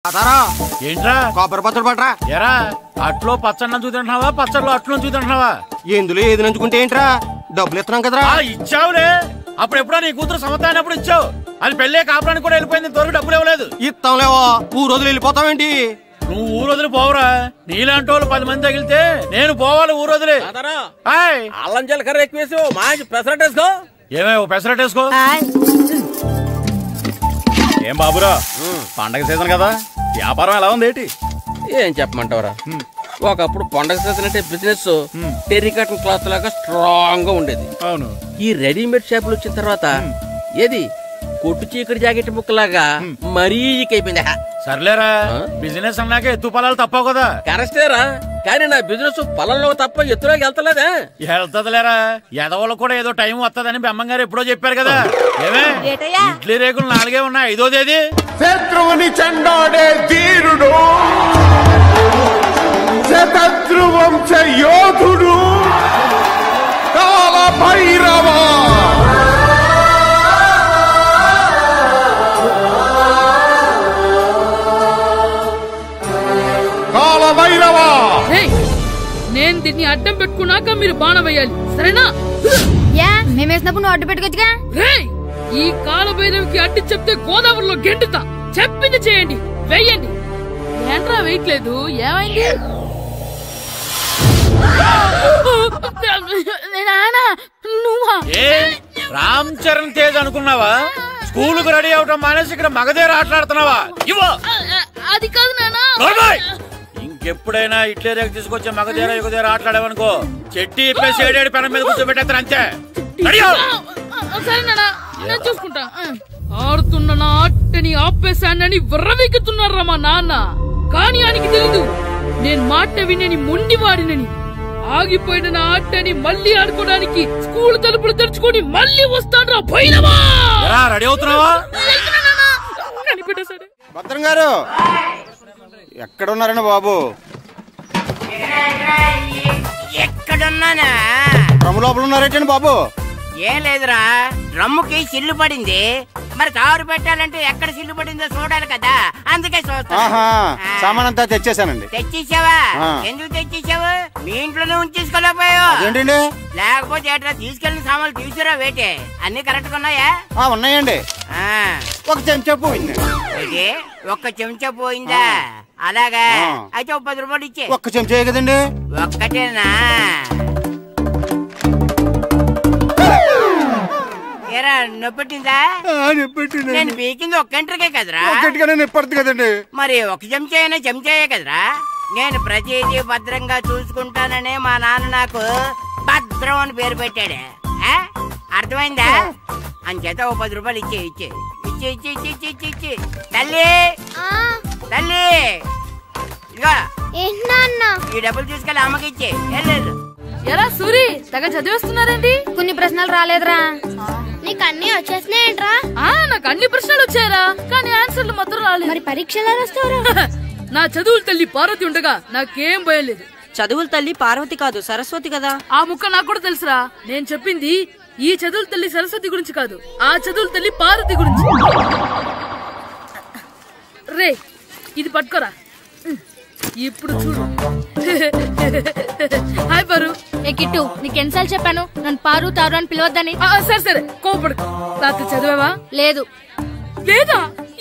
ఏంట్రా కొబ్బరి పచ్చడి పట్రా. ఎరా అట్లో పచ్చడి చూద్దావా పచ్చడిలో అట్లు చూద్దావా? ఎందులో ఏది నంచుకుంటే ఏంట్రా? డబ్బులు ఇస్తున్నాం కదరా. ఇచ్చావులే, అప్పుడు ఎప్పుడో నీ కూతురు సమతాయినప్పుడు ఇచ్చావు. అది పెళ్ళే కాపురానికి కూడా వెళ్ళిపోయింది, త్వరగా డబ్బులు ఇవ్వలేదు. ఇస్తాంలేవో, ఊరు వదిలి వెళ్ళిపోతావేంటి? నువ్వు ఊరు వదిలి పోవురా. నీలాంటి వాళ్ళు 10 మంది తగిలితే నేను పోవాలి ఊరు వదిలి. అల్లం జీలకర్ర ఎక్కువ వేసి మంచి పెసరట్ వేసుకో. ఏమేమో పెసరట్ వేసుకో. ఏం బాబురా, పండగ సీజన్ కదా, వ్యాపారం ఎలా ఉంది ఏంటి? ఏం చెప్పమంటావరా, ఒకప్పుడు పండగ సీజన్ అంటే బిజినెస్ టెర్రికాటన్ క్లాత్ లాగా స్ట్రాంగ్ గా ఉండేది. అవును, ఈ రెడీమేడ్ షాపులు వచ్చిన తర్వాత ఏది కొట్టు చీకటి జాకెట్ ముక్కలాగా మరీ అయిపోయింది. సర్లేరా, బిజినెస్ అన్నాక ఎత్తు పొలాలు తప్పవు కదా. కరెక్టేరా, కానీ నా బిజినెస్ పొలంలో తప్ప ఎత్తులోకి వెళ్తలేదా? వెళ్తదిలేరా, ఎదవలకు కూడా ఏదో టైం వస్తుందని బెమ్మంగారు ఎప్పుడో చెప్పారు కదా. ఏమే ఇడ్లీ రేకులు 4 ఉన్నాయి, 5వ తేదీ. శత్రువుని చెండాడే ధీరుడు, శతద్రు వంశ యోధుడు కాల భైరవ. నేను దీన్ని అడ్డం పెట్టుకున్నాక మీరు బాణం వేయాలి, సరేనా? మేమేసినప్పుడు నువ్వు అడ్డు పెట్టుకోవచ్చుగా. ఈ కాలభైరవికి అడ్డు చెప్తే గోదావరిలో గెంటుతా. చెప్పింది చేయండి, వెయ్యండి. ఏంట్రా వెయ్యట్లేదు, ఏమైంది? రామ్ చరణ్ తేజ్ అనుకున్నావా? స్కూలుకు రెడీ అవటం మానేసి ఇక్కడ మగధేర ఆటలాడుతున్నావా? అది కాదు నానా. ఇంకెప్పుడైనా ఇట్లే రేపు తీసుకొచ్చే మగధేర యుగధేర ఆటలాడేవనుకో, చెట్టి ఇప్పేసి 7 పెనం మీద కూర్చోబెట్టేస్తారు అంతే. సరే నానా, నేను చూసుకుంటా. ఆడుతున్న నా ఆటని ఆపేశానని విర్రవీగుతున్నారా మా నాన్న. కానీ ఆయనకి తెలీదు నేను మాట వినని మొండివాడినని. ఆగిపోయిన నా ఆటని మళ్ళీ ఆడుకోవడానికి స్కూల్ తలుపులు తెరుచుకొని మళ్ళీ వస్తాడ్రా భైరవా. రెడీ అవుతున్నావా? కనిపెట్టేశాడు. భద్రం గారు ఎక్కడున్నారండి బాబు? ఎక్కడున్నానా? డ్రమ్ము లోపల ఉన్నారేటండి బాబు? ఏం లేదురా, డ్రమ్ముకి సిల్లు పడింది. మరి కారు పెట్టాలంటే ఎక్కడ సిల్లు పడిందో చూడాలి కదా, అందుకే సామాన్ అంతా తెచ్చేసానండి. తెచ్చేసావా? ఎందుకు తెచ్చేసావు? మీ ఇంట్లోనే ఉంచేసుకోలేకపోయావు ఏంటండి? లేకపోతే ఎట్లా తీసుకెళ్లిన సామాన్లు తీసుకురా వేటే. అన్ని కరెక్ట్ గా ఉన్నాయా? ఉన్నాయండి. ఒక చెంచా పోయింది. ఒక్క చెంచా పోయిందా? అలాగా, అయితే 10 రూపాయలు ఇచ్చే. ఒక్క చెంచా కదండి? ఒక్కటేనా? ఏరా నొప్పెట్టిందా? నేను పీకింది ఒక్క గంటకే కదరా. నొప్పడుతుంది కదండి. మరి ఒక చెంచాయనా చెంచాయే కదరా. నేను ప్రతిదీ భద్రంగా చూసుకుంటాననే మా నాన్న నాకు భద్రం అని పేరు పెట్టాడు. అర్థమైందా? అంచేత 10 రూపాయలు ఇచ్చే ఇచ్చే ఇచ్చే ఇచ్చే ఇచ్చే ఇచ్చే ఇచ్చే. తల్లి తల్లి, ఇదిగో ఈ డబ్బులు తీసుకెళ్ళి అమ్మకి ఇచ్చే. వెళ్ళలేదు. ఎలా సూరి తెగ చదివేస్తున్నారండి? కొన్ని ప్రశ్నలు రాలేదురా. నీకు అన్ని వచ్చేసినాయంట్రా? నాకు అన్ని ప్రశ్నలు వచ్చాయరా, కానీ ఆన్సర్లు మాత్రం రాలేదు. మరి పరీక్షలు వస్తావురా? నా చదువుల తల్లి పార్వతి ఉండగా నాకేం భయం లేదు. చదువుల తల్లి పార్వతి కాదు, సరస్వతి కదా. ఆ ముక్క నాకు కూడా తెలుసురా. నేను చెప్పింది ఈ చదువుల తల్లి సరస్వతి గురించి కాదు, ఆ చదువుల తల్లి పార్వతి గురించి. రే, ఇది పట్టుకోరా. ఇప్పుడు చూడు. హాయ్ పారు. ఏ కిట్టు, నీకు ఎన్నిసార్లు చెప్పాను నన్ను పారు తారు అని పిలవద్దని? సరే సరే, కోపడుకో. రాత్రి చదివావా? లేదు. లేదా?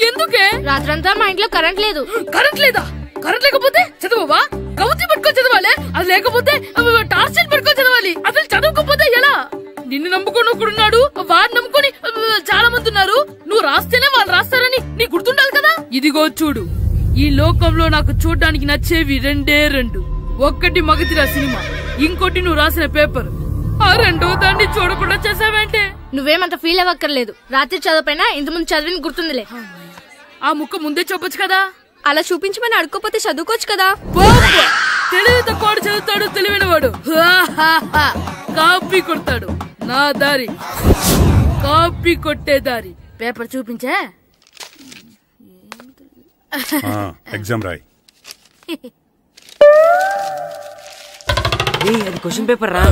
ఎందుకే? రాత్రంతా మా ఇంట్లో కరెంట్ లేదు. కరెంట్ లేదా? కరెంట్ లేకపోతే చదవవా? కవిత పట్టుకొని చదవాలి. అది లేకపోతే టార్చ్ పట్టుకొని చదవాలి. అసలు చదవకపోతే ఎలా? నిన్ను నమ్ముకొని ఒకడున్నాడు, వాడిని నమ్ముకొని చాలా మంది ఉన్నారు. నువ్వు రాస్తేనే వాళ్ళు రాస్తారని నీ గుర్తుండాలి కదా. ఇదిగో చూడు, ఈ లోకంలో నాకు చూడ్డానికి నచ్చేవి 2. ఒక్కటి మగధిర సినిమా, ఇంకోటి నువ్వు రాసిన పేపర్. ఆ 2వ దాన్ని చూడకుండా చేసావేంటే? నువ్వేమంత ఫీల్ అవ్వక్కర్లేదు. రాత్రి చదవపోయినా ఇంతకుముందు చదివిన గుర్తుందిలే. ఆ ముక్క ముందే చెప్పొచ్చు కదా. అలా చూపించమని అడుక్కోపోతే చదువుకోవచ్చు కదా. తెలివి తక్కువ చదువుతాడు, తెలివైన వాడు కాపీ కొడతాడు. నా దారి కాపీ కొట్టే దారి. పేపర్ చూపించే. ఎగ్జామ్ రాయి. అది క్వశ్చన్ పేపర్ రా.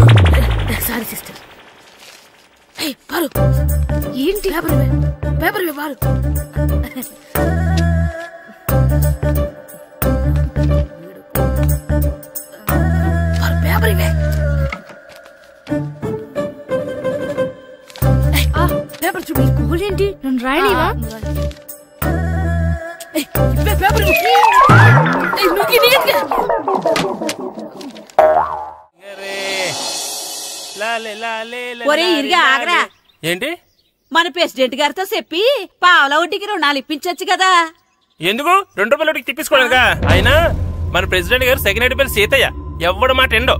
Sorry sister. పారు, ఏంటి పేపర్? పేపర్ పారు. ఇదేంటి నన్ను రాయనివా? ఆగరా. ఏంటి? మన ప్రెసిడెంట్ గారితో చెప్పి పావుల వడ్డీకి రుణాలు ఇప్పించొచ్చు కదా. ఎందుకు 2 రూపాయల వడ్డీకి తిప్పించుకోలేదుగా. అయినా మన ప్రెసిడెంట్ గారు సెకండ్ పేరు సీతయ్య, ఎవడు మాట ఎండో.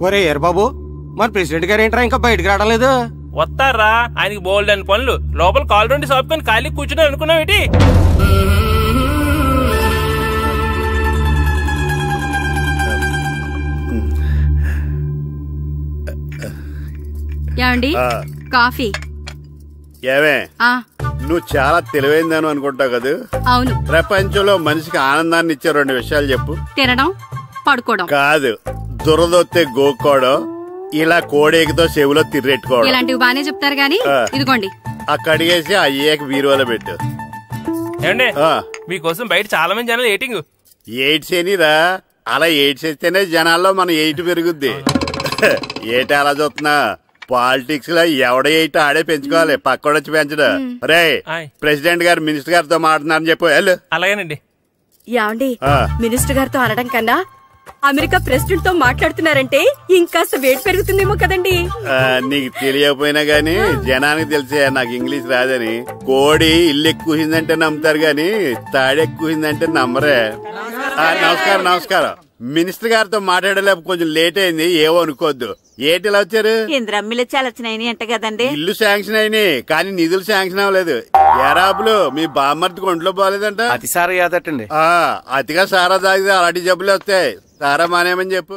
ఒరే ఎర్ బాబు, మన ప్రెసిడెంట్ గారు ఏంట్రా ఇంకా బయటకు రావడం లేదు? వస్తారా, ఆయనకి బోల్డ్ అని పనులు. లోపల కాలు 2 సాపుకొని ఖాళీ కూర్చుని అనుకున్నావు ఏంటి? ఏమండి కాఫీ? ఏమే నువ్వు చాలా తెలివైందాను అనుకుంటావు కదా. అవును. ప్రపంచంలో మనిషికి ఆనందాన్ని ఇచ్చే 2 విషయాలు చెప్పు. తినడం, పడుకోవడం. కాదు, దురదొత్తే గోక్కోవడం, ఇలా కోడేకితో చెవులో తిర్రెట్టుకోవడం. ఇలాంటివి బానే చెప్తారు గానీ ఇదిగోండి. కడిగేసి అయ్యాక బీరువాలో పెట్టు. ఏమండి, మీకోసం బయట చాలా మంది జనాలు ఎయిటింగ్. ఎయిడ్స్ ఏనిరా, అలా ఎయిడ్స్ వేస్తేనే జనాల్లో మన ఎయిట్ పెరుగుద్ది. ఏటి అలా చూస్తున్నా? పాలిటిక్స్ లో ఎవడ ఎయిట్ ఆడే పెంచుకోవాలి, పక్కడొచ్చి పెంచడం. రే ప్రెసిడెంట్ గారు మినిస్టర్ గారితో మాట్లాడుతున్నారని చెప్పు. వెళ్ళు. అలాగేనండి. యాండి మినిస్టర్ గారితో అనడం కన్నా అమెరికా ప్రెసిడెంట్ తో మాట్లాడుతున్నారంటే ఇంకాస్త వేడి పెరుగుతుందేమో కదండి. నీకు తెలియకపోయినా గానీ జనానికి తెలిసే నాకు ఇంగ్లీష్ రాదని. కోడి ఇల్లు ఎక్కువసిందంటే నమ్ముతారు గాని తాడెక్కువసిందంటే నమ్మరే. నమస్కారం నమస్కారం. మినిస్టర్ గారితో మాట్లాడలేక కొంచెం లేట్ అయింది, ఏవో అనుకోవద్దు. ఏటిలా వచ్చారు? ఇంద్రమ్మిలు చాలచ్చినాయని అంట కదండి. ఇల్లు శాంక్షన్ అయినాయి కానీ నిధులు శాంక్షన్ అవ్వలేదు. ఎరాపులు మీ బామ్మర్తికి ఒంట్లో పోలేదంట. అతిసారా యాదటండి. అతిగా సారా తాగితే అలాంటి జబ్బులు వస్తాయి. సారా మానేమని చెప్పు.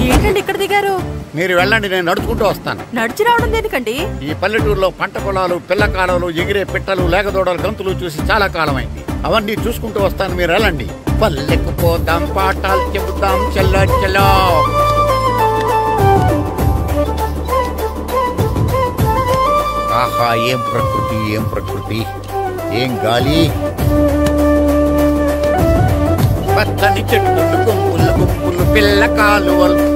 ఏంటండి ఇక్కడ దిగారు? మీరు వెళ్ళండి, నేను నడుచుకుంటూ వస్తాను. నడిచి రావడం దేనికండి? ఈ పల్లెటూరులో పంట పొలాలు, పిల్ల కాలాలు, ఎగిరే పిట్టలు, లేకదోడలు, గంతులు చూసి చాలా కాలం అయింది. అవన్నీ చూసుకుంటూ వస్తాను, మీరు వెళ్ళండి. పల్లెకు పోదాం, పాఠాలు చెబుతాం, చల్లో చల్లో. ఆహా, ఏం ప్రకృతి, ఏం ప్రకృతి, ఏం గాలి. పచ్చని చెట్లు, గుంపులు గుంపులు, పిల్ల కాలువలు.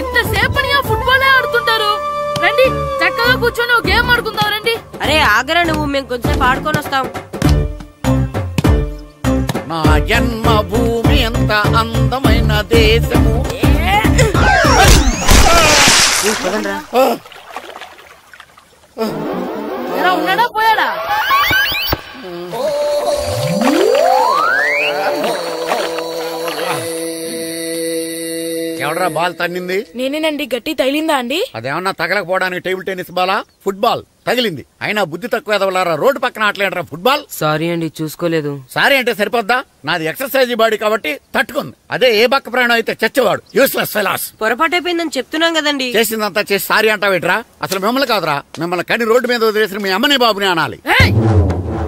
ఎంతసేపని ఫుట్బాల్ ఆడుతుంటారు? రండి చక్కగా కూర్చొని గేమ్ ఆడుకుందాం రండి. అరే ఆగరా నువ్వు, మేము కొంచెం ఆడుకొని వస్తాం. నా జన్మభూమి ఎంత అందమైన దేశము. ఉన్నాడా పోయాడా? ఎవడరా బాల్ తన్నింది? నేనేనండి. గట్టి తగిలిందా అండి? అదేమన్నా తగలకపోవడానికి టేబుల్ టెన్నిస్ బాలా, ఫుట్బాల్ తగిలింది. అయినా బుద్ధి తక్కువ ఎదవలారా, రోడ్డు పక్కన ఆటలేడరా ఫుట్బాల్. సారీ అండి, చూసుకోలేదు. సారీ అంటే సరిపోద్దా? నాది ఎక్సర్సైజ్ బాడీ కాబట్టి తట్టుకుంది. అదే ఏ బక్క ప్రాణం అయితే చచ్చేవాడు. Useless fellas. పొరపాటు అయిపోయిందని చెప్తున్నాం కదండి. చేసిందంతా చేసి సారీ అంటావేట్రా? అసలు మిమ్మల్ని కాదురా, మిమ్మల్ని కని రోడ్డు మీద వదిలేసిన మీ అమ్మని బాబుని అనాలి.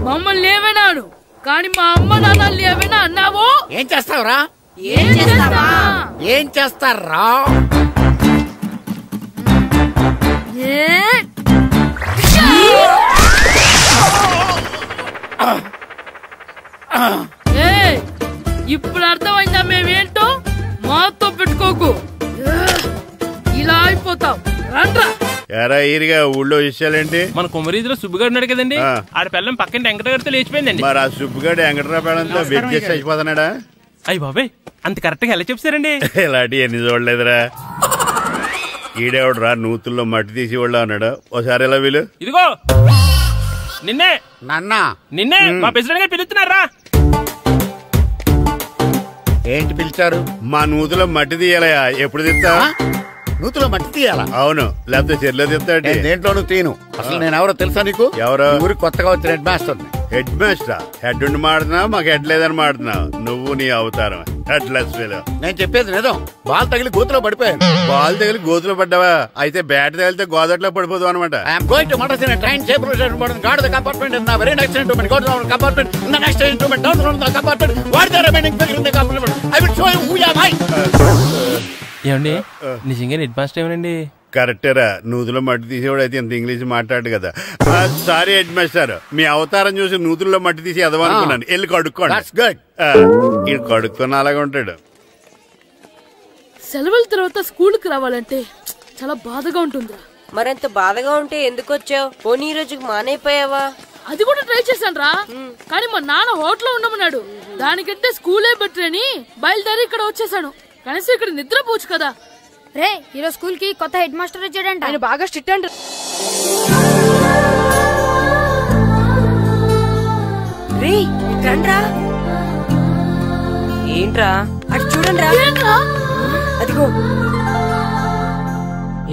మమ్మల్ని ఏమైనాడు కానీ మా అమ్మ నాన్నల్ని ఏమైనా అన్నావో? ఏం చేస్తావురా? ఏం చేస్తావా? ఏం చేస్తారా? ఇప్పుడు అర్థమైందా మేమేంటో? మాతో పెట్టుకోకు, ఇలా అయిపోతాం. రండ్రా. ఎరా ఈరిగా ఊళ్ళో విషయాలేంటి? మన కుమరీదిలో సుబ్బుగాడు ఉన్నాడు కదండి, ఆడ పిల్లం పక్కన వెంకటగారితో లేచిపోయిందండి. మరి ఆ సుబ్బుగాడు వెంకటరావు పిల్లంతో వెయిట్ చేసి అయిపోతున్నాడా? అయ్యి బాబాయ్, అంత కరెక్ట్ గా ఎలా చెప్తారండి? ఇలాంటి ఎన్ని చూడలేదురా. ఈడేవాడురా నూతుల్లో మట్టి తీసి వాళ్ళు అన్నాడు. ఓసారి ఎలా వీలు? ఇదిగో నిన్నే. నాన్న నిన్నే మా ప్రెసిడెంట్ గారు పిలుస్తున్నారా? ఏంటి పిలిచారు? మా నూతులో మట్టి తీయాలయా. ఎప్పుడు తీస్తా? నూతులో మట్టి తీయాలా? అవును, లేకపోతే చెర్లో తీస్తాడు. దేంట్లోనూ తీను. అసలు నేను ఎవరో తెలుసా నీకు? ఎవరో? ఊరికి కొత్తగా వచ్చిన head master. Head master? Head ఉండి మాడుతున్నావు, మాకు హెడ్ లేదని మాడుతున్నావు. నువ్వు నీ అవతారం హెడ్ లెస్ ఫెలో. నేను చెప్పేది నిజం. బాల్ తగిలి గోతులో పడిపోయాను. బాల్ తగిలి గోతులో పడ్డావా? అయితే బ్యాట్ తగిలితే గోదట్లో పడిపోదు అనమాట. I'm going to Madras in train safe guard the compartment in the very next instrument. Go to the compartment in the next instrument. Down the compartment. What the remaining figure in the compartment. I will show you who you are. ఏమండి నిజంగా head master ఏమనండి? కరెక్టేరా, నూతులో మట్టి తీసేవాడు అయితే ఇంత English మాట్లాడు కదా. Sorry head master, మీ అవతారం చూసి నూతుల్లో మట్టి తీసి ఎదవనుకున్నాను. వెళ్ళి కడుక్కోండి. ఇది కడుక్కొని అలాగే ఉంటాడు. సెలవుల తర్వాత స్కూల్ కి రావాలంటే చాలా బాధగా ఉంటుందిరా. మరంత బాధగా ఉంటే ఎందుకు వచ్చావు? పోనీ ఈ రోజుకి మానైపోయావా? అది కూడా ట్రై చేశాను రా, కానీ మా నాన్న హోటల్లో ఉండమన్నాడు. దానికంటే స్కూలే బెటర్ అని బయలుదేరి ఇక్కడ వచ్చేసాను. కనీసం ఇక్కడ నిద్రపోవచ్చు కదా. రే ఈరోజు స్కూల్ కి కొత్త హెడ్ మాస్టర్ వచ్చాడంట. ఆయన బాగా స్ట్రిక్ట్ అంట. రే రండ్రా. ఏంట్రా అటు చూడండి రా. అదిగో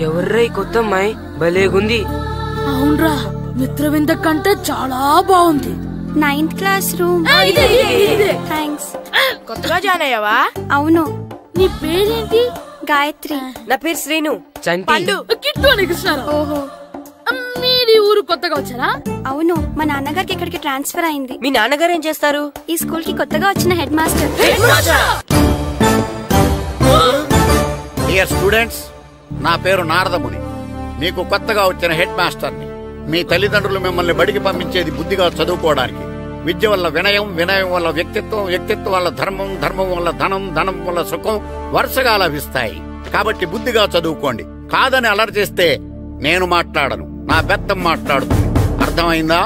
ఎవర్రా ఈ కొత్త అమ్మాయి? భలేగుంది. అవునరా, మిత్రవింద కంటే చాలా బాగుంది. 9th class room. థ్యాంక్స్. కొత్తగా జాయిన్ అయ్యావా? అవును. నీ పేరేంటి? గాయత్రి. నా పేరు శ్రీను. పండు. కిట్టు అని కృష్ణారావు. ఓహో, మీది ఊరు కొత్తగా వచ్చారా? అవును, మా నాన్నగారికి ఇక్కడికి ట్రాన్స్ఫర్ అయింది. మీ నాన్నగారు ఏం చేస్తారు? ఈ స్కూల్ కి కొత్తగా వచ్చిన హెడ్ మాస్టర్. డియర్ స్టూడెంట్స్, నా పేరు నారదముని. మీకు కొత్తగా వచ్చిన హెడ్ మాస్టర్ని. మీ తల్లిదండ్రులు మిమ్మల్ని బడికి పంపించేది బుద్ధిగా చదువుకోవడానికి. విద్య వల్ల వినయం, వినయం వల్ల వ్యక్తిత్వం, వ్యక్తిత్వం వల్ల ధర్మం, ధర్మం వల్ల ధనం, ధనం వల్ల సుఖం వరుసగా లభిస్తాయి. కాబట్టి బుద్ధిగా చదువుకోండి. కాదని అలర్ చేస్తే నేను మాట్లాడను, నా బెత్తం మాట్లాడుతుంది. అర్థమైందా?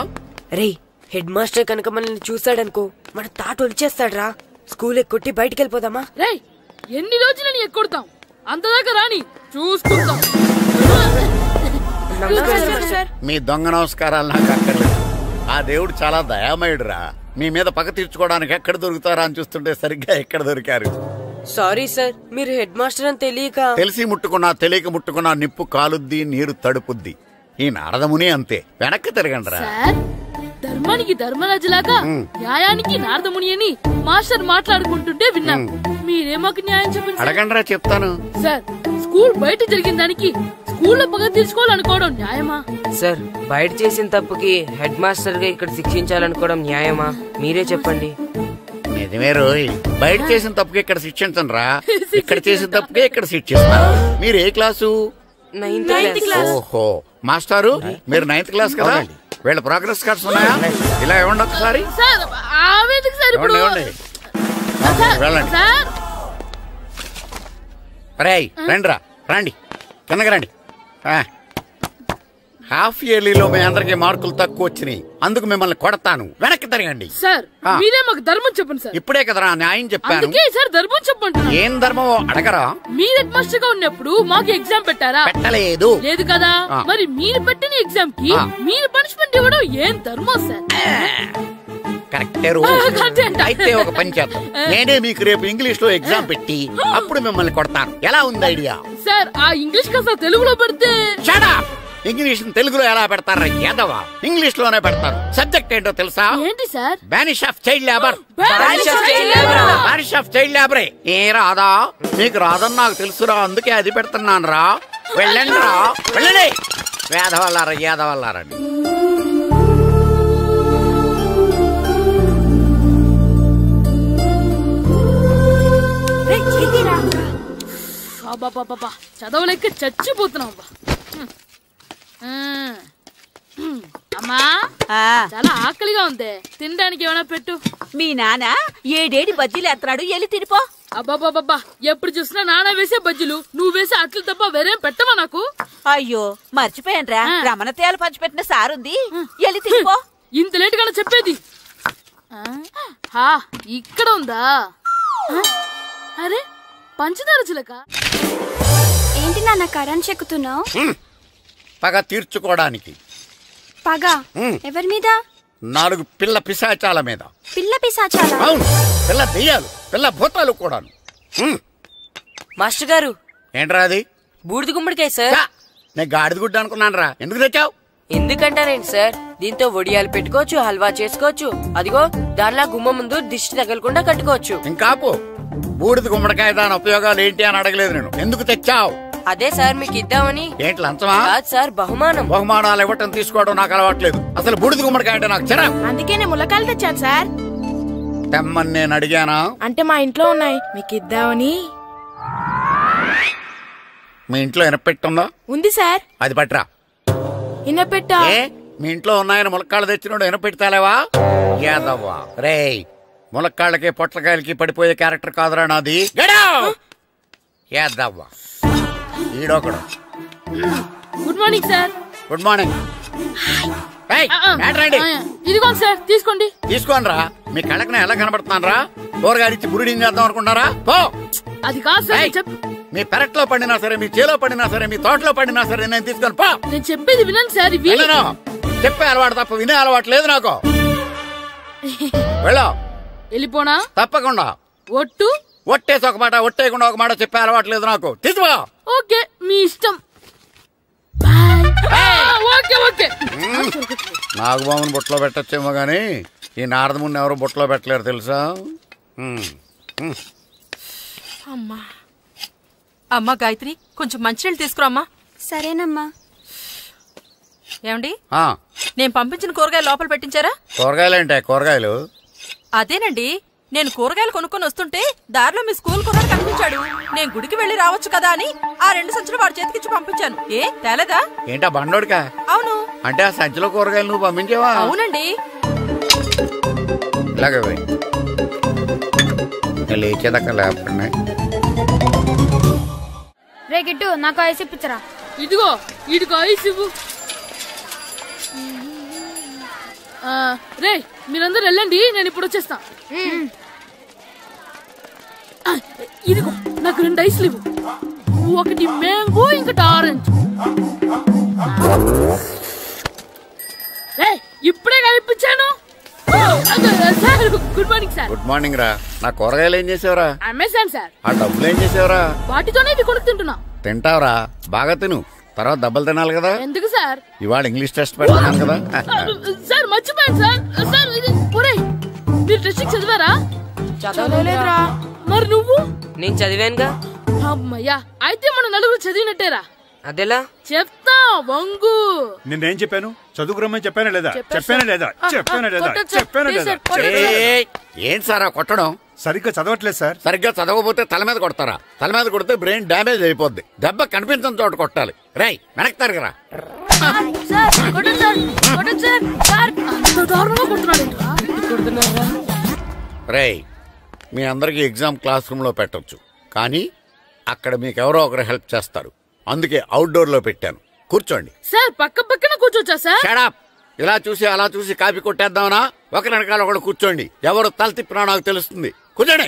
రే హెడ్ మాస్టర్ కనుక మనల్ని చూసాడనుకో మన తాట వచ్చేస్తాడ్రా. స్కూల్ ఎక్కొట్టి బయటికి వెళ్ళిపోదామా? రే ఎన్ని రోజులని ఎక్కొడతాం, అంతదాకా రాని చూసుకుంటాం. మీ దొంగ నమస్కారాలు నాకు అక్కర్లేదు. ఆ దేవుడు చాలా దయామయుడురా. మీ మీద పగ తీర్చుకోవడానికి ఎక్కడ దొరుకుతారా అని చూస్తుంటే సరిగ్గా ఎక్కడ దొరికారు. సారీ సార్, మీరు హెడ్ మాస్టర్ అని తెలియక. తెలిసి ముట్టుకున్నా తెలియక ముట్టుకున్నా నిప్పు కాలుద్ది, నీరు తడుపుద్ది. ఈ నారదముని అంతే. వెనక్కి తిరగండిరా. ధర్మానికి ధర్మరాజులాగా న్యాయానికి నారదముని అని మాస్టర్ మాట్లాడుకుంటుంటే విన్నాం. మీరే మాకు న్యాయం చెప్పండి. అడగండిరా, చెప్తాను. సార్, స్కూల్ బయట జరిగిన దానికి స్కూల్లో పగ తీర్చుకోవాలనుకోవడం న్యాయమా? సార్, బయట చేసిన తప్పుకి హెడ్ మాస్టర్ గా ఇక్కడ శిక్షించాలనుకోవడం న్యాయమా? మీరే చెప్పండి. నిజమే రోయ్, బయట చేసిన తప్పుకి ఇక్కడ శిక్షించను రా. ఇక్కడ చేసిన తప్పుకే ఇక్కడ శిక్షిస్తాను. మీరు ఏ క్లాసు? 9th class. ఓహో, మాస్టారు మీరు 9th క్లాస్ కదా? వీళ్ళ ప్రోగ్రెస్ కార్డ్స్ ఉన్నాయా? ఇలా ఇవ్వండి ఒకసారి. వెళ్ళండి. రేయ్ రండిరా, రండి కిందకి రండి. హాఫ్ ఇయర్లీలో మీ అందరికి మార్కులు తక్కువ వచ్చినాయి, అందుకు మిమ్మల్ని కొడతాను. వెనక్కి తిరగండి. సార్ మీరే మాకు ధర్మం చెప్పండి సార్. ఇప్పుడే కదరా న్యాయం చెప్పాను. సార్ ధర్మం చెప్పండి. ఏం ధర్మమో అడగరా? మీరు హెడ్ మాస్టర్ గా ఉన్నప్పుడు మాకు ఎగ్జామ్ పెట్టారా? పెట్టలేదు. లేదు కదా. మరి మీరు పెట్టిన ఎగ్జామ్ కి మీరు పనిష్మెంట్ ఇవ్వడం ఏం ధర్మం సార్? కరెక్టే. అయితే ఒక పని చేద్దాం, నేనే మీకు రేపు ఇంగ్లీష్ లో ఎగ్జామ్ పెట్టి అప్పుడు మిమ్మల్ని కొడతాను. ఎలా ఉంది ఐడియా? సార్ ఆ ఇంగ్లీష్ కాస్త తెలుగులో పెడితే. ఇంగ్లీష్ తెలుగులో ఎలా పెడతారా యాదవా? ఇంగ్లీష్ లోనే పెడతారు. సబ్జెక్ట్ ఏంటో తెలుసా? ఏంటి sir? Banish of child labour. Banish of child లేబరే. ఏ రాదా? మీకు రాదని నాకు తెలుసురా, అందుకే అది పెడుతున్నాను రా. వెళ్ళండి రా, వెళ్ళండి. వేదవల్లారా, యాదవల్లారండి. చదవలేక చచ్చిపోతున్నాం. అమ్మా చాలా ఆకలిగా ఉంది, తినడానికి ఏమైనా పెట్టు. మీ నాన్న ఏడేడి బజ్జీలు ఎత్తాడు, ఎల్లి తినిపో. అబ్బాబాబా, ఎప్పుడు చూసినా నాన్న వేసే బజ్జీలు, నువ్వు వేసే అట్లు తప్ప వేరేం పెట్టవా నాకు? అయ్యో మర్చిపోయానురా, రమణ తేలు పంచిపెట్టిన సారుంది, ఎల్లి తినిపో. ఇంత లేట్ గా చెప్పేది. ఇక్కడ ఉందా? అరే పంచదార చిలక. ఏంటి నాన్న కరెంట్ చెక్కుతున్నావు? పగ తీర్చుకోవడానికి. పగ ఎవరి మీద? 4 పిల్ల పిశాచాల మీద. పిల్ల పిశాచాల? అవును, పిల్ల దెయ్యాలు, పిల్ల భూతాలు కూడా. మాస్టర్ గారు ఏంట్రా అది? బూడిద గుమ్మడికాయ సార్. నేను గాడిద గుడ్డ అనుకున్నాను రా. ఎందుకు తెచ్చావు? ఎందుకంటారేంటి సార్, దీంతో వడియాలు పెట్టుకోవచ్చు, హల్వా చేసుకోవచ్చు. అదిగో దానిలా గుమ్మ ముందు దిష్టి తగలకుండా కట్టుకోవచ్చు. ఇంకాపు, బూడిద గుమ్మడికాయ దాని ఉపయోగాలు ఏంటి అని అడగలేదు నేను. ఎందుకు తెచ్చావు? అదే సార్ మీకు ఇద్దామని. ఏంటి లంచమా? కాదు సార్, బహుమానం. బహుమానాలు ఇవ్వటం తీసుకోవడం నాకు అలవాట్లేదు. అసలు బూడిద గుమ్మడికాయ అంటే నాకు చిరా. అందుకే నేను ములకాయలు తెచ్చాను సార్. తెమ్మని నేను అడిగానా? అంటే మా ఇంట్లో ఉన్నాయి, మీకు ఇద్దామని. మీ ఇంట్లో ఎనపెట్టుందా? ఉంది సార్. అది పట్రా. ఇనపెట్టా? మీ ఇంట్లో ఉన్నాయని ములక్కాళ్ళు తెచ్చినోడు ఎనపెడతాలేవా? యాదవ్వా రేయ్, ములక్కాళ్ళకి పొట్లకాయలకి పడిపోయే క్యారెక్టర్ కాదురా నాది. ఏద్దవ్వా ఈడొకడు. Good morning sir. Good morning. ఇదిగోండి సార్, తీసుకోండి. తీసుకోనరా, మీ కళ్ళకి ఎలా కనబడుతున్నాను రా? కూరగాయలిచ్చి బురిడి చేద్దాం అనుకుంటారా? పో. అది కాదు సార్. మీ పెరట్లో పండినా సరే, మీ చేలో పండినా సరే, మీ తోటలో పండినా సరే నేను తీసుకొని పో. నేను చెప్పేది వినండి సార్. చెప్పే అలవాటు తప్ప వినే అలవాటు లేదు నాకు. వెళ్ళో. వెళ్ళిపోనా? తప్పకుండా. ఒట్టు? ఒట్టేసి ఒక మాట, ఒట్టేయకుండా ఒక మాట చెప్పే అలవాటు లేదు నాకు. తీసుకో. ఓకే, మీ ఇష్టం. నాగబాబుని బుట్టలో పెట్టచ్చేమో గాని ఈ నారదముని ఎవరు బుట్టలో పెట్టలేరు తెలుసా? అమ్మా గాయత్రి, కొంచెం మంచినీళ్ళు తీసుకురామ్మా. సరేనమ్మా. ఏమండి, నేను పంపించిన కూరగాయలు లోపల పెట్టించారా? కూరగాయలేంటే? కూరగాయలు అదేనండి, నేను కూరగాయలు కొనుక్కొని వస్తుంటే దారిలో మీ స్కూల్ కుర్రాడు కనిపించాడు. నేను గుడికి వెళ్లి రావచ్చు కదా అని ఆ 2 సంచులు వాడి చేతికిచ్చి పంపించాను. ఏ తేలేదా? ఏంటా బండోడికా? అవును. అంటే ఆ సంచిలో కూరగాయలు నువ్వు పంపించావా? అవునండి. ఇలాగే లేచేదాకా లేకపోతే. రే గిట్టు, నాకు ఐస్ ఇప్పించరా. ఇదిగో ఇదిగో ఐస్ ఇవ్వు. రే మీరందరూ వెళ్ళండి, నేను ఇప్పుడు వచ్చేస్తా. ఇదిగో నాకు 2 ఐస్లు ఇవ్వు. ఒకటి మ్యాంగో, ఇంకటి ఆరెంజ్. ఇప్పుడే కనిపించాను. Good morning sir. Good morning రా. నా కూరగాయలు ఏం చేసావురా? Amazon sir. ఆ డబ్బులు ఏం చేసావురా? వాటితోనే ఇవి కొనుక్కు తింటున్నా. తింటావురా, బాగా తిను. తర్వాత డబ్బులు తినాలి కదా. ఎందుకు సార్? ఇవాళ ఇంగ్లీష్ టెస్ట్ పెడతాను కదా. సార్ మర్చిపోయాను సార్. సార్ మీరు టెస్టింగ్ చదివారా? చదవలేదురా. మరి నువ్వు? నేను చదివానుగా. అమ్మయ్యా, అయితే మన నలుగురు చదివినట్టేరా. అదెలా? చెప్తా వంగు. నిన్నేం చెప్పాను? చదువుకురమ్మని చెప్పానా లేదా? చెప్పానా లేదా? చెప్పానా లేదా? చెప్పానా లేదా? ఏంటి సార్ కొట్టడం? సరిగ్గా చదవట్లేదు సార్. సరిగ్గా చదవకపోతే తల మీద కొడతారా? తల మీద కొడితే బ్రెయిన్ డ్యామేజ్ అయిపోద్ది. దెబ్బ కనిపించిన చోట కొట్టాలి. రై వెనక్కి తరగరా. రై మీ అందరికి ఎగ్జామ్ క్లాస్ రూమ్ లో పెట్టొచ్చు, కానీ అక్కడ మీకు ఎవరో ఒకరు హెల్ప్ చేస్తారు. అందుకే అవుట్డోర్ లో పెట్టాను. కూర్చోండి. సార్ పక్క పక్కన కూర్చోచ్చా సార్? Shut up. ఇలా చూసి అలా చూసి కాపీ కొట్టేద్దామనా? ఒకరి వెనకాల ఒకడు కూర్చోండి. ఎవరు తల తిప్పినా నాకు తెలుస్తుంది. కూర్చోండి.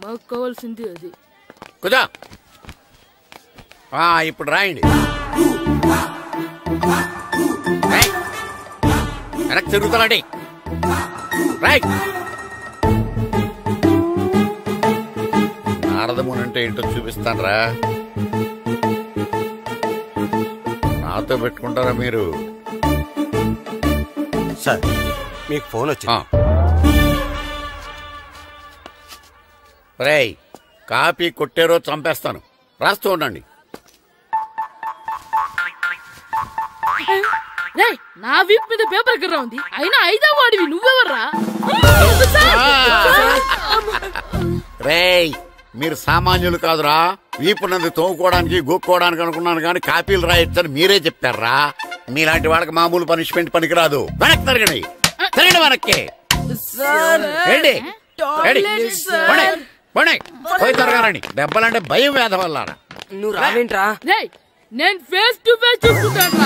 మాకు కావాల్సింది అది. కూర్చో. ఇప్పుడు రాయండి. వెనక్కి తిరుగుతారండి. రైట్. నారదముని అంటే ఏంటో చూపిస్తాను రా. నాతో పెట్టుకుంటారా మీరు? సార్ మీకు ఫోన్ వచ్చింది. రేయ్ కాపీ కొట్టారో చంపేస్తాను. రాస్తూ ఉండండి. నా వీప్ మీద పేపర్ ఎక్కడ ఉంది? అయినా 5వ వాడివి నువ్వెవర్రా? రేయ్ మీరు సామాన్యులు కాదురా. వీపున్నది తోముకోవడానికి గోక్కోవడానికి అనుకున్నాను కానీ కాపీలు రాయొచ్చని మీరే చెప్పారా. మీలాంటి వాళ్ళకి మామూలు పనిష్మెంట్ పనికిరాదు. వెనక్కి తిరగండి. తిరగండి వెనక్కి. పోయి తిరగారండి. దెబ్బలంటే భయం వేద వల్ల. నువ్వు రావేంట్రా? నేను ఫేస్ టు ఫేస్ చూసుకుంటాను.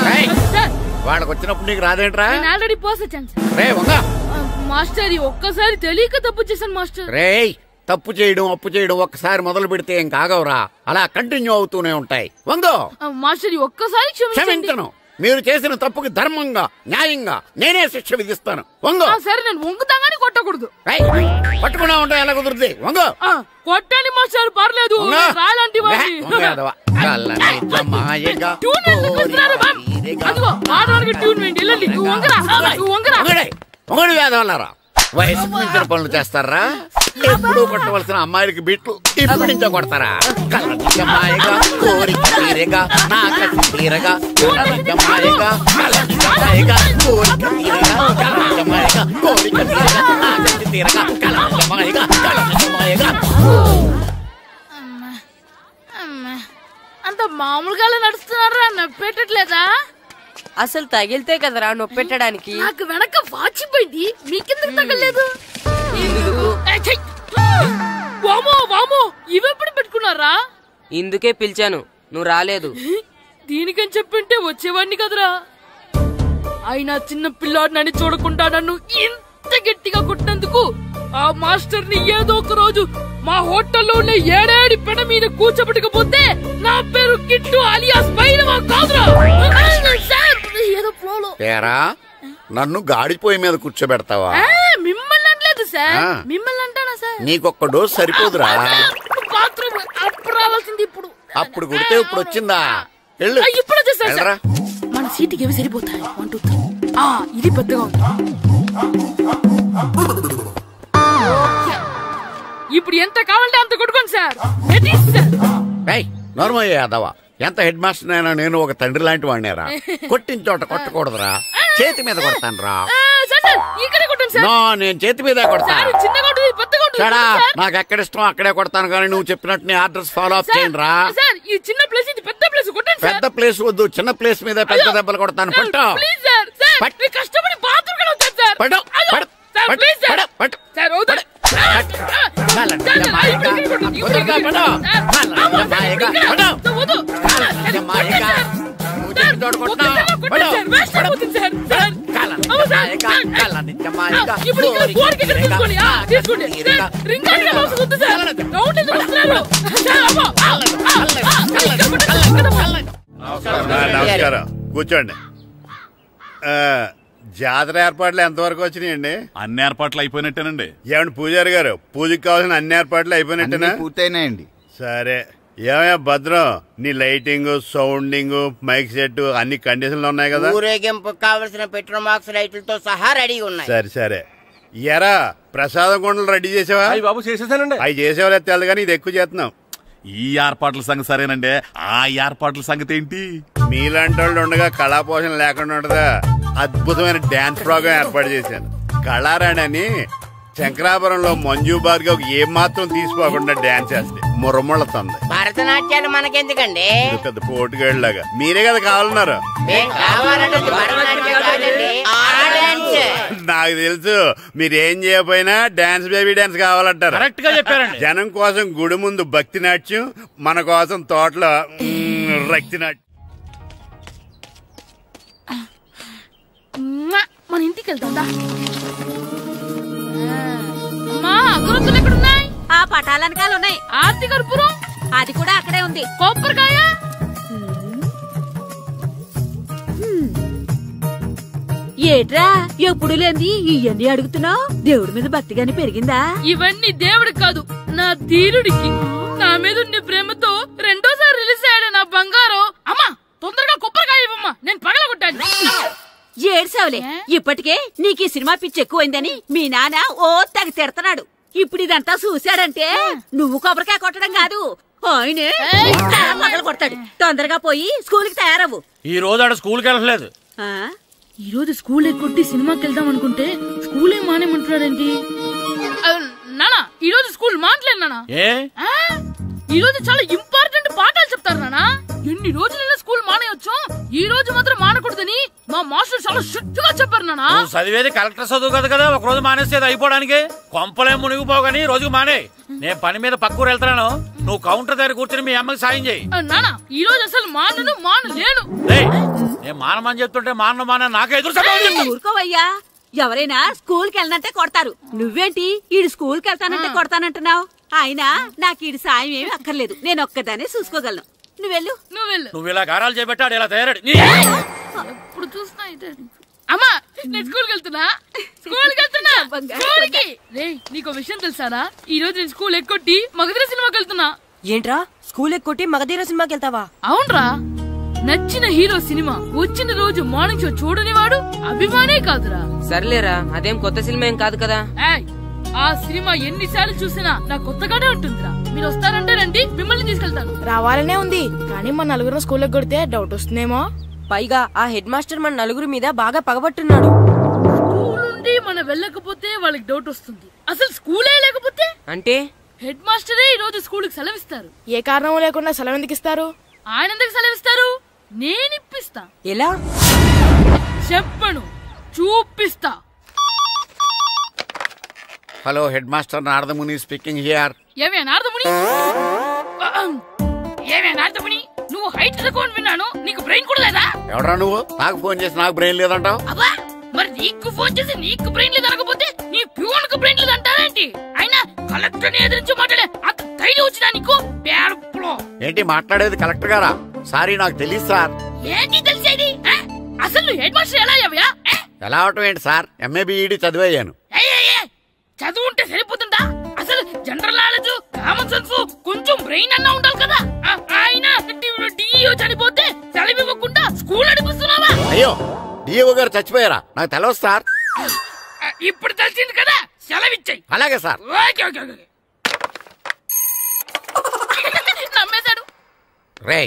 వాళ్ళకి వచ్చినప్పుడు నీకు రాదేంట్రా? ఆల్రెడీ పోసొచ్చాను సార్. రే వంగా మాస్టర్, ఒక్కసారి తెలియక తప్పు చేశాను మాస్టర్. రేయ్ తప్పు చేయడం అప్పు చేయడం ఒక్కసారి మొదలు పెడితే ఏం కాగవరా. అలా కంటిన్యూ అవుతూనే ఉంటాయి. వంగో మాస్టర్, ఒక్కసారి క్షమించను. మీరు చేసిన తప్పుకి ధర్మంగా న్యాయంగా నేనే శిక్ష విధిస్తాను. వంగో. సరే, నేను వంగుతాగాని కొట్టకూడదు. పట్టుకున్నా ఉంటా ఎలా కుదురుతుంది. వంగో. కొట్టండి మాస్టర్, పర్లేదు. రాలాంటి ఒకటి వేదవల్లారా. వయసుకు మించిన పనులు చేస్తారా? ఎప్పుడు కొట్టవలసిన అమ్మాయిలకి బిట్లు ఇప్పుడు నుంచో కొడతారా? కలజమాయగా కోరిక తీరగా నా కసి తీరగా కలజమాయగా కలజమాయగా కోరిక తీరగా కలజమాయగా కోరిక తీరగా నా కసి తీరగా కలజమాయగా కలజమాయగా. అంత మామూలుగా నడుస్తున్నారా? నొప్పెట్టట్లేదా? అసలు తగిలితే కదరా నొప్పెట్టడానికి. నాకు వెనక వాచిపోయింది, మీకెందుకు తగలేదు? వామో వామో, ఇవెప్పుడు పెట్టుకున్నారా? ఇందుకే పిలిచాను, నువ్వు రాలేదు. దీనికని చెప్పింటే వచ్చేవాడిని కదరా. అయినా చిన్న పిల్లాడినని చూడకుండా నన్ను ఇంత గట్టిగా కొట్టినందుకు ఆ మాస్టర్ ని ఏదో ఒక రోజు మా హోటల్లో ఉన్న ఏడేడి పెడ మీద కూర్చోబెట్టకపోతే నా పేరు కిట్టు అలియాస్ బైరవా కాదురా. ఏదో ఫ్లోలో నన్ను గాడిపోయి మీద కూర్చోబెడతావా? మిమ్మల్ని అనలేదు సార్, మిమ్మల్ని అంటానా సార్? నీకొక్క డోస్ సరిపోదురా? బాత్రూమ్ అప్పుడు రావాల్సింది ఇప్పుడు. అప్పుడు కొడితే ఇప్పుడు వచ్చిందా? ఇప్పుడు వచ్చేసా. మన సీటుకి ఏవి సరిపోతాయి? 1 2 3. ఇది పెద్దగా ఉంది. ఇప్పుడు ఎంత కావాలంటే అంత కొట్టుకోండి సార్. నార్మల్ యాదవా, ఎంత హెడ్ మాస్టర్ అయినా నేను ఒక తండ్రి లాంటి వాడినేరా. కొట్టిన చోట కొట్టకూడదురా, చేతి మీద కొడతాను రా. నేను చేతి మీద కొడతాను. నాకు ఎక్కడ ఇష్టం అక్కడే కొడతాను, కానీ నువ్వు చెప్పినట్టు నీ ఆర్డర్స్ ఫాలో అప్ చేయండి రా. పెద్ద ప్లేస్ వద్దు, చిన్న ప్లేస్ మీద పెద్ద దెబ్బలు కొడతాను. పట్టు నమస్కారం, కూర్చోండి. జాతర ఏర్పాట్లు ఎంతవరకు వచ్చినాయండి? అన్ని ఏర్పాట్లు అయిపోయినట్టేనండి. ఏమండి పూజారి గారు, పూజకి కావాల్సిన అన్ని ఏర్పాట్లు అయిపోయినట్టేనా? పూర్తయినాయండి. సరే, ఏమయ్యా భద్రం, నీ లైటింగ్, సౌండింగ్, మైక్ సెట్ అన్ని కండిషన్లు ఉన్నాయి కదా? ఊరేగింపు కావలసిన పెట్రోల్ మార్క్స్ లైట్లతో సహా రెడీ ఉన్నాయి. సరే సరే. ఎరా ప్రసాదం కొండలు రెడీ చేసావా? బాబు చేసేసానండి. అవి చేసేవాళ్ళు తెలదు కానీ ఇది ఎక్కువ చేస్తున్నాం. ఈ ఏర్పాట్ల సంగతి సరేనండి, ఆ ఏర్పాట్ల సంగతి ఏంటి? మీలాంటి వాళ్ళు ఉండగా కళాపోషణ లేకుండా ఉండదా? అద్భుతమైన డాన్స్ ప్రోగ్రాం ఏర్పాటు చేశాను. కళారాణి అని శంకరాపురంలో మంజు భార్గవ్ ఏం మాత్రం తీసుకోకుండా డాన్స్ చేస్తే మురముళ్ళతుంది. భరతనాట్యాలు మనకెందుకండి? పెద్ద పోటుగాళ్ళలాగా మీరే కదా కావాలన్నారు. నాకు తెలుసు, మీరేం చేయకపోయినా డాన్స్ బేబీ డాన్స్ కావాలంటారు. కరెక్ట్ గా చెప్పారండి. జనం కోసం గుడి ముందు భక్తి నాట్యం, మన కోసం తోటలో రక్తి నాట్యం. మన ఇంటికి వెళ్తా. అగరొత్తులు ఎక్కడున్నాయి? ఆ పటాలనకాలు ఉన్నాయి. ఆర్తి కర్పూరం అది కూడా అక్కడే ఉంది. కొబ్బరికాయ ఏట్రా ఎప్పుడు లేని ఇవన్నీ అడుగుతున్నావు? దేవుడి మీద భక్తిగాని పెరిగిందా? ఇవన్నీ దేవుడికి కాదు, నా ధీరుడికి. నా మీద ఉండే ప్రేమతో రెండోసారి రిలీజ్ అయ్యాడు నా బంగారం. అమ్మా తొందరగా కొబ్బరికాయ ఇవ్వమ్మా, నేను పగలగొట్టాను. ఏడ్సావులే, ఇప్పటికే నీకు ఈ సినిమా పిచ్చి ఎక్కువైందని మీ నాన్న ఓ తెగ తిడతాడు. ఇప్పుడు ఇదంతా చూశాడంటే నువ్వు కొబ్బరికాయ కొట్టడం కాదు, ఆయనే పగలు కొడతాడు. తొందరగా పోయి స్కూల్ కి తయారవు. ఈ రోజు ఆడ స్కూల్ కి వెళ్ళలేదు. ఈ రోజు స్కూల్ ఎక్కొట్టి సినిమాకి వెళ్దాం అనుకుంటే స్కూల్ ఏం మానేమంటున్నాడేంటి? నానా ఈ రోజు స్కూల్ మానట్లేదు నానా. ఈ రోజు చాలా ఇంపార్టెంట్ పాఠాలు చెప్తారు నానా. ఎన్ని రోజులైనా స్కూల్ మానేయొచ్చు, ఈ రోజు మాత్రం మానకూడదని మా మాస్టర్ చాలా స్ట్రిక్ట్ గా చెప్పారు నానా. చదివేది కలెక్టర్ చదువు కదా కదా, ఒక రోజు మానేసేది అయిపోవడానికి. కొంపలే మునిగిపోగాని రోజుకు మానే. నేను పని మీద పక్కూరు వెళ్తున్నాను, నువ్వు కౌంటర్ దగ్గర కూర్చొని మీ అమ్మకి సాయం చేయి. నానా ఈ రోజు అసలు మానలేను. నేను మానమని చెప్తుంటే మాన నాకే ఎదురు. ఊరుకోవయ్యా, ఎవరైనా స్కూల్ కి వెళ్ళనంటే కొడతారు. నువ్వేంటి ఈడు స్కూల్ కి వెళ్తానంటే కొడతానంటున్నావు? అయినా నాకు ఈడు సాయం ఏమి అక్కర్లేదు, నేను ఒక్కదానే చూసుకోగలను. నువ్వెళ్ళు. నువ్వు ఇలా గారాలు చేపెట్టాడు ఇలా తయారాడు. ఇప్పుడు చూస్తున్నా అమ్మా, నేను స్కూల్కి వెళ్తున్నా. నీకు విషయం తెలుసారా? ఈ రోజు నేను స్కూల్ ఎక్కొట్టి మగధీర సినిమాకి వెళ్తున్నా. ఏంట్రా స్కూల్ ఎక్కొట్టి మగధీర సినిమాకి వెళ్తావా? అవునరా, నచ్చిన హీరో సినిమా వచ్చిన రోజు మార్నింగ్ షో చూడని వాడు అభిమానే కాదురా. సర్లేరా, అదేం కొత్త సినిమా ఏం కాదు కదా. ఆ సినిమా ఎన్నిసార్లు చూసినా నాకు కొత్తగానే ఉంటుందిరా. మీరు వస్తారంటే రండి, మిమ్మల్ని తీసుకెళ్తాను. రావాలనే ఉంది, కానీ మన నలుగురు స్కూల్ కొడితే డౌట్ వస్తుందేమో. పైగా ఆ హెడ్ మాస్టర్ మన నలుగురి మీద బాగా పగబట్టున్నాడు. స్కూల్ నుండి మనం వెళ్ళకపోతే వాళ్ళకి డౌట్ వస్తుంది. అసలు స్కూలే లేకపోతే అంటే హెడ్ మాస్టరే ఈ రోజు స్కూల్ కి సెలవిస్తారు. ఏ కారణం లేకుండా సెలవు ఎందుకు ఇస్తారు? ఆయన ఎందుకు సెలవిస్తారు? నేను ఇప్పిస్తా. ఎలా చెప్పను, చూపిస్తా. Hello, head master Naradamuni speaking here. ఏమే నారదముని? హైట్ తక్కువ విన్నాను. నీకు బ్రెయిన్ కూడా లేదా? ఎవడరా నువ్వు? నాకు ఫోన్ చేసి నాకు బ్రెయిన్ లేదంటావు? అబ్బా మరి నీకు ఫోన్ చేసి నీకు బ్రెయిన్ లేదు అనకపోతే నీ ప్యూన్ కు బ్రెయిన్ లేదు అంటారేంటి? అయినా కలెక్టర్ ని ఎదిరించి మాట్లాడే అంత ధైర్యం వచ్చినా నీకు? ఏంటి మాట్లాడేది కలెక్టర్ గారా? సారీ నాకు తెలియదు సార్. ఏంటి తెలిసేది? అసలు హెడ్ మాస్టర్ ఎలా అయ్యావా? ఎలా అవటం ఏంటి సార్? MA B Ed చదివయ్యాను. చదువు ఉంటే సరిపోతుందా? అసలు జనరల్ నాలెడ్జ్, కామన్ సెన్స్, కొంచెం బ్రెయిన్ అన్నా ఉండాలి కదా. ఆయన డిఇఓ చనిపోతే సెలవివ్వకుండా స్కూల్ నడిపిస్తున్నావా? అయ్యో డిఓ గారు చచ్చిపోయారా? నాకు తెలియదు సార్. ఇప్పుడు తెలిసింది కదా, సెలవిచ్చాయి. అలాగే సార్. నమ్మేశాడు. రే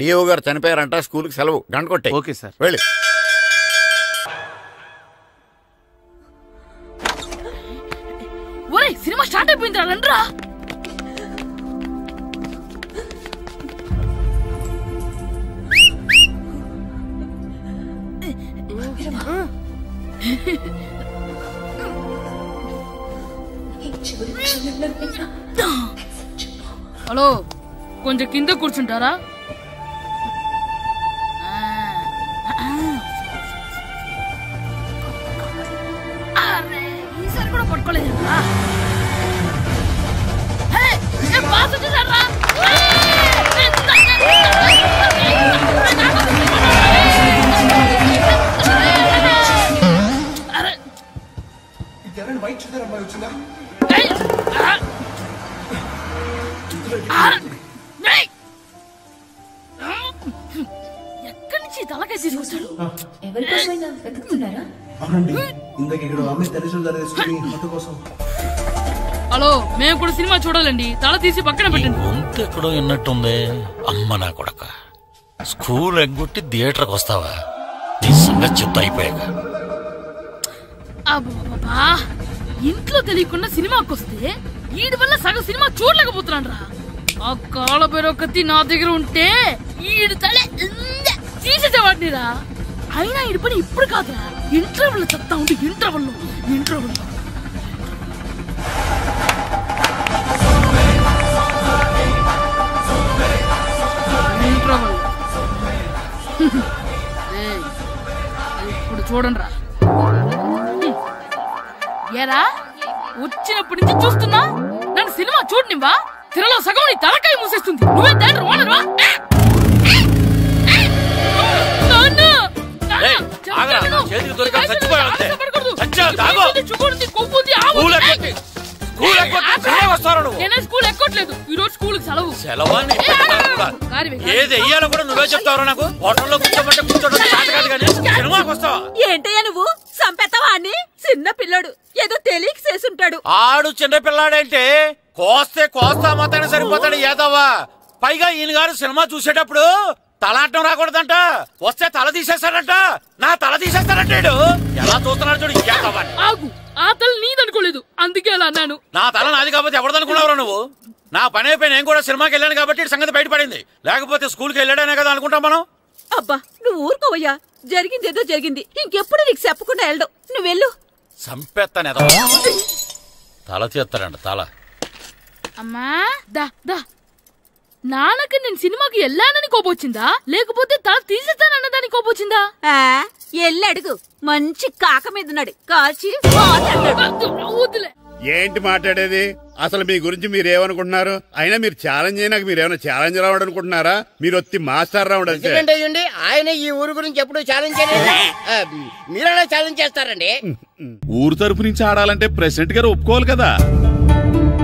డిఓ గారు చనిపోయారంట, స్కూల్ కి సెలవు, గంట కొట్టే. Okay sir. వెళ్ళి. ఒరే సినిమా స్టార్ట్ అయిపోయిందిరా, రండ్రా. హలో, కొంచెం కింద కూర్చుంటారా? ఈసారి కూడా పట్టుకోలేదు. ఎక్కడి నుంచి తలకాయ తీసుకొచ్చాడు? హలో, మేము కూడా సినిమా చూడాలండి. తల తీసి పక్కన పెట్టండి. గొంతు ఎక్కడో విన్నట్టుంది. అమ్మ నా కొడక, స్కూల్ ఎగ్గొట్టి థియేటర్కి వస్తావా? నీ సంగతి చెప్తా అయిపోయాక. అబ్బా, ఇంట్లో తెలియకుండా సినిమాకి వస్తే వీడి వల్ల సగం సినిమా చూడలేకపోతున్నాను రా. ఆ కాళ్ళ బెరొకతి నా దగ్గర ఉంటే ఈడు తలే తీసేసేవాడిని రా. అయినా ఈడి పని ఇప్పుడు కాదురా, ఇంటర్వెల్ చెప్తా ఉంటే ఇంటర్వెల్ ఇప్పుడు చూడండి రా. ఏరా వచ్చినప్పటి నుంచి చూస్తున్నా, నన్ను సినిమా చూడనివ్వా? తిరలో సగం నీ తలకాయ మూసేస్తుంది. నువ్వే దాని రోనర్వా? నేనే స్కూల్ ఎక్కట్లేదు. ఈ రోజు స్కూల్ సెలవు. ఏది వెయ్యాలో కూడా నువ్వే చెప్తావు. నాకు హోటల్లో కూర్చోమంటే కూర్చోడం కాదు కానీ సినిమాకి వస్తావా? ఏంటయ్యా నువ్వు? సంపెత్తవా అని? చిన్న పిల్లడు ఏదో తెలియక చేసుంటాడు. ఆడు చిన్న పిల్లాడంటే కోస్తే కోస్తా మాత్రమే సరిపోతాడు ఏదవ్వా. పైగా ఈయన గారు సినిమా చూసేటప్పుడు తలాటం రాకూడదంట. వస్తే తల తీసేస్తాడంట. నా తల తీసేస్తాడంటాడు. ఎలా చూస్తున్నాడు చూడు. ఆగు, ఆ తల నీదనుకోలేదు, అందుకే అలా అన్నాను. నా తల నాది కాబట్టి ఎవరిదనుకున్నావురా నువ్వు? నా పని అయిపోయి నేను కూడా సినిమాకి వెళ్ళాను కాబట్టి సంగతి బయటపడింది. లేకపోతే స్కూల్కి వెళ్ళాడనే కదా అనుకుంటాం మనం. అబ్బా నువ్వు ఊరుకోవయ్యా. జరిగింది ఏదో జరిగింది. ఇంకెప్పుడు నీకు చెప్పకుండా వెళ్ళడం. నువ్వు వెళ్ళు. సంపెత్తనే తల తీస్తాడంట. తల అమ్మా దా దా. నాన్నకి నేను సినిమాకి వెళ్ళానని కోపొచ్చిందా, లేకపోతే తల తీసేస్తానన్నదాని కోపొచ్చిందా? ఎల్లి అడుగు. మంచి కాక మీద ఉన్నాడు, కాల్చి ఏంటి మాట్లాడేది? అసలు మీ గురించి మీరేమనుకుంటున్నారు? అయినా మీరు ఛాలెంజ్ అయినాక మీరేమైనా ఛాలెంజ్ రావడం అనుకుంటున్నారా? మీరు వచ్చి మాస్టర్ రావడం. ఆయన ఈ ఊరు గురించి ఎప్పుడు ఛాలెంజ్ చేయలేదు. మీరెలా ఛాలెంజ్ చేస్తారండి? ఊరు తరపు నుంచి ఆడాలంటే ప్రెసిడెంట్ గారు ఒప్పుకోవాలి కదా.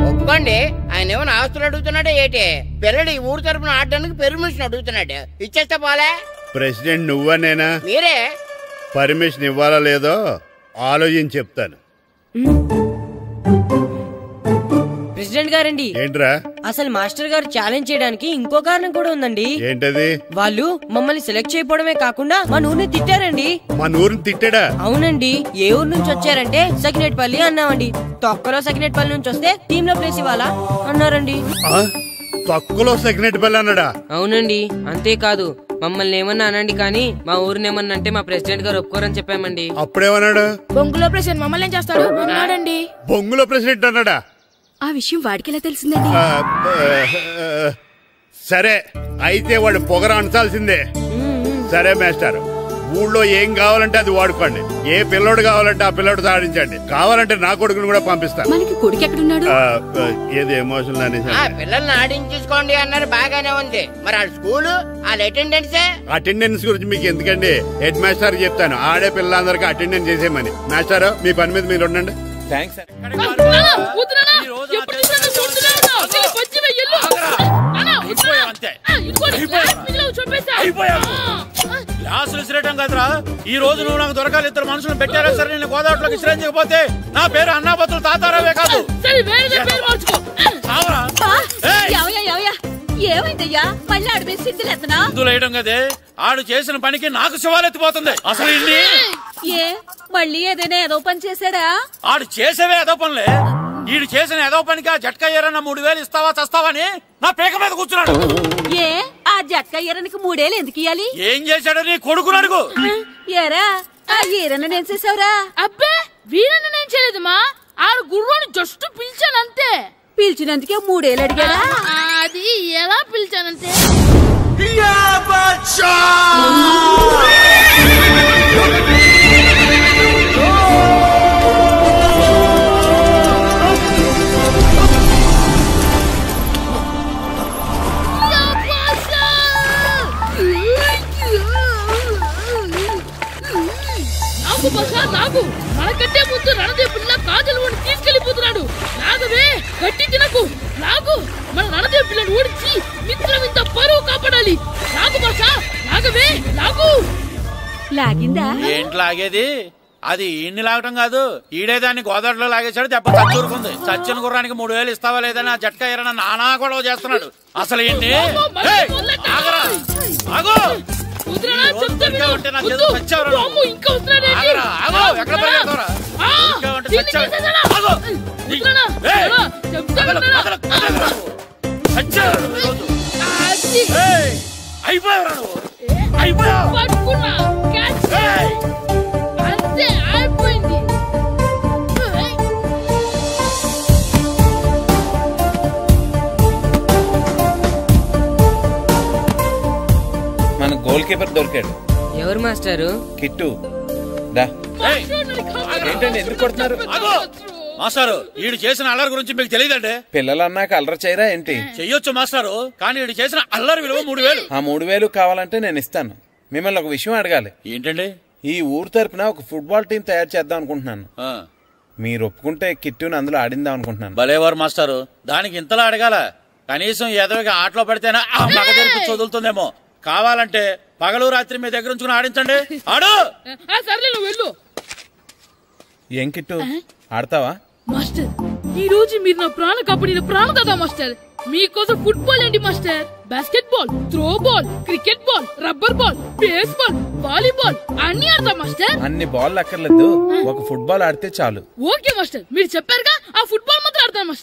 ఒప్పుకోండి. ఆయన ఏమైనా ఆస్తులు అడుగుతున్నాడే ఏంటి? పిల్లడు ఈ ఊరు తరపున ఆడడానికి పర్మిషన్ అడుగుతున్నాడు. ఇచ్చేస్తే పోలే. ప్రెసిడెంట్ నువ్వా నేనా? మీరే. పర్మిషన్ ఇవ్వాలా లేదో ఆలోచించి చెప్తాను. ప్రెసిడెంట్ గారండి. ఏంట్రా? అసలు మాస్టర్ గారు ఛాలెంజ్ చేయడానికి ఇంకో కారణం కూడా ఉందండి. ఏంటది? వాళ్ళు మమ్మల్ని సెలెక్ట్ చేయకపోవడమే కాకుండా మా ఊరిని తిట్టారండి. మా ఊరిని తిట్టాడా? అవునండి. ఏ ఊరు నుంచి వచ్చారంటే సకినేట్పల్లి అన్నామండి. తొక్కలో సకినేట్పల్లి నుంచి వస్తే టీమ్ లో ప్లేస్ ఇవ్వాలా అన్నారండి. తొక్కలో సకినేట్పల్లి అన్నాడా? అవునండి. అంతేకాదు మమ్మల్ని ఏమన్నా అనండి కానీ మా ఊరిని ఏమన్నా అంటే మా ప్రెసిడెంట్ గారు ఒప్పుకోరని చెప్పామండి. అప్పుడేమన్నాడు? బొంగులో ప్రెసిడెంట్ మమ్మల్ని ఏం చేస్తాడు అన్నాడండి. బొంగులో ప్రెసిడెంట్ అన్నాడా? ఆ విషయం వాడికి ఎలా తెలిసిందండి? సరే అయితే వాడు పొగర అంచాల్సిందే. సరే మాస్టర్, ఊళ్ళో ఏం కావాలంటే అది వాడుకోండి. ఏ పిల్లోడు కావాలంటే ఆ పిల్లోడు సాధించండి. కావాలంటే నా కొడుకుని కూడా పంపిస్తాను. మనకి కొడుకు ఎక్కడున్నాడు? ఏది ఎమోషనల్ అనేసి పిల్లల్ని ఆడించేసుకోండి అన్నారు, బాగానే ఉంది. మరి ఆ స్కూలు వాళ్ళ అటెండెన్స్ గురించి మీకు ఎందుకండి, హెడ్ మాస్టర్ చెప్తాను. ఆడే పిల్లలందరికీ అటెండెన్స్ చేసేయమని. మాస్టర్ మీ పని మీద మీరు ఉండండి. థ్యాంక్స్. గ్లాసులు విసిరేయటం కదరా, ఈ రోజు నువ్వు నాకు దొరకాలి. ఇద్దరు మనుషులు పెట్టారా సరే, నేను గోదావరిలోకి విసిరించకపోతే నా పేరు అన్నాపతులు తాతారావే కాదు. ఏమైందయ్యా? మళ్ళీ ఆడిపై సిద్ధులేతనా? సిద్ధులేయడం కదే, ఆడు చేసిన పనికి నాకు శివాలెత్తిపోతుంది. అసలు ఇన్ని ఏ మళ్ళీ ఏదైనా ఏదో పని చేశాడా? ఆడు చేసేవే ఏదో పనులే. ఈడు చేసిన ఏదో పనికి ఆ జట్కా ఏరన్న 3000 ఇస్తావా చస్తావని నా పేక మీద కూర్చున్నాడు. ఏ ఆ జట్కా ఈరనికి 3 ఏళ్ళు ఎందుకు ఇయ్యాలి? ఏం చేశాడో నీ కొడుకుని అడుగు. ఏరా ఆ ఈరన్న నేను చేసావురా? అబ్బే వీరన్న నేను చేయలేదమ్మా, ఆడు గుర్రాన్ని జస్ట్ పిలిచానంతే. పిలిచినందుకే 3 ఏళ్ళు అడిగాడా? అది ఎలా పిలిచానంటే నాగు మనకంటే ముందు రణదేవుడిలా కాజల్ వాడిని తీసుకెళ్లిపోతున్నాడు. నాగవే గట్టి తినకు. నాగు మన రణదేవు పిల్లని ఓడించి మిత్రం ఇంత పరువు కాపాడాలి. నాగు భాష నాగవే నాగు. లాగిందా? ఏంటి లాగేది? అది ఈయన్ని లాగటం కాదు, ఈడేదాన్ని గోదావరిలో లాగేశాడు. దెబ్బ చచ్చూరుకుంది. చచ్చిన గుర్రానికి 3000 ఇస్తావా లేదని ఆ జట్కా ఏరన్నా నానా గొడవ చేస్తున్నాడు. అసలు ఏంటి? అయిపోయావు నువ్వు, అయిపోయావు. అంతే అయిపోయింది. మన గోల్ కీపర్ దొరికాడు. ఎవరు మాస్టారు? కిట్టు. ఏంటండి ఎందుకు కొడుతున్నారు? మాస్టారు ఈడు చేసిన అల్లరి గురించి మీకు తెలియదండి. పిల్లలు అన్నాక అల్లరి చేయరా ఏంటి? చెయ్యొచ్చు మాస్టారు, కానీ ఈడు చేసిన అల్లరి విలువ 3000. ఆ 3000 కావాలంటే నేను ఇస్తాను. మిమ్మల్ని ఒక విషయం అడగాలి. ఏంటండి? ఈ ఊరు తరపున ఒక ఫుట్బాల్ టీం తయారు చేద్దాం అనుకుంటున్నాను. మీరు ఒప్పుకుంటే కిట్టుని అందులో ఆడిందాం అనుకుంటున్నాను. భలేవారు మాస్టారు, దానికి ఇంతలా అడగాల? కనీసం ఎదవిగా ఆటలో పడితేనే ఆ మగ తెరిపి చదువుతుందేమో. కావాలంటే పగలు రాత్రి మీ దగ్గర ఉంచుకుని ఆడించండి. ఆడు. సర్లే నువ్వు వెళ్ళు. ఏం కిట్టు ఆడతావా? మాస్టర్ ఈ రోజు మీరు నా ప్రాణ కాపాడిన ప్రాణదాత మాస్టర్. మీకోసం ఫుట్బాల్ ఏంటి master, basket ball, throw ball, cricket ball, rubber ball, base ball, volleyball అన్ని ఆడతా మాస్టర్. అన్ని బాల్ అక్కర్లేదు, ఒక ఫుట్బాల్ ఆడితే చాలు. ఓకే మాస్టర్, మీరు చెప్పారుగా ఆ ఫుట్బాల్ మాత్రం ఆడతాను మాస్టర్.